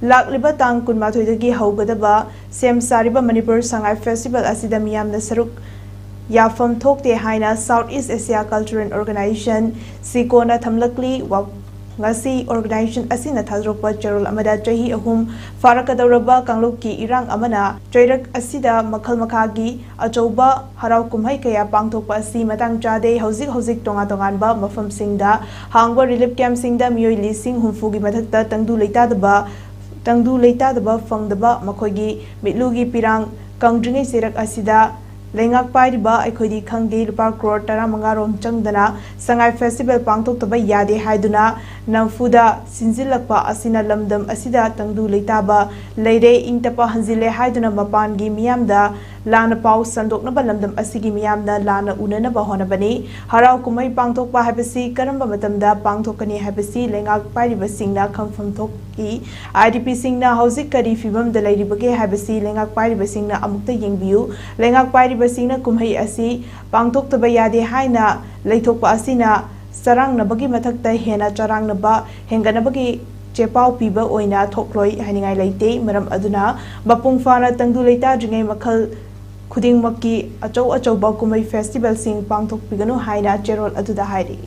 Lakliba tang kunmathoi haugadaba sem sariba Manipur Sangai Festival asida miyamna saruk yafamthoktae haina Southeast Asia Cultural Organization sikona thamlakli ngasi organization asina thadrokpa charol amada chahi ahum farakadawraba kanglukki irang amana choirak asida makhal makhagi achouba harau kumhai kaya pangthokpa asi matang chade hojik tonga-tonganba mafamsingda hangba relief camp singda miyoi lising humfugi mathakta tangdu leitadaba fangdaba makhoigi mitlugi pirang kangdringai serak asida Lengak Paiba Ekhodi Khangdi Lupa Crore Taramanga Rom Changdana Sangai Festival Pangthoktabe Yade Haiduna Namfuda Sinzilakpa Asina Lamdam Asida Tangdu Leitaba Leire Ingtapa Hanzile Haiduna Mapangi Miyamda Lana Pau Sandoknaba Lamdam Asigi Miyamda Lana Unanaba Honabani Harau Kumai Pangthokpa Habasi Karamba Matamda Pangthokani Habasi Lengak Paiba Singna Kangfamthokki IDP Singna Hojik Kari Fibam the Lady Bage Habasi Lengak Paiba Singna Amukta Yingbiu Lengak Paiba Singna Kumhai Asi Pangthoktabe Yade Haina Leithokpa Asina Sarang Nabagi Mathakta Hena Charang Naba Henganabagi Chepau Piba Oina Thokloi Haningai Leite Maram Aduna Bapung Fana Tangdu Leita Jingai Makhal Khuding Maki Achou Bakumai Festival Sing Pangthok Piganu Haina Cherol Aduda Hairi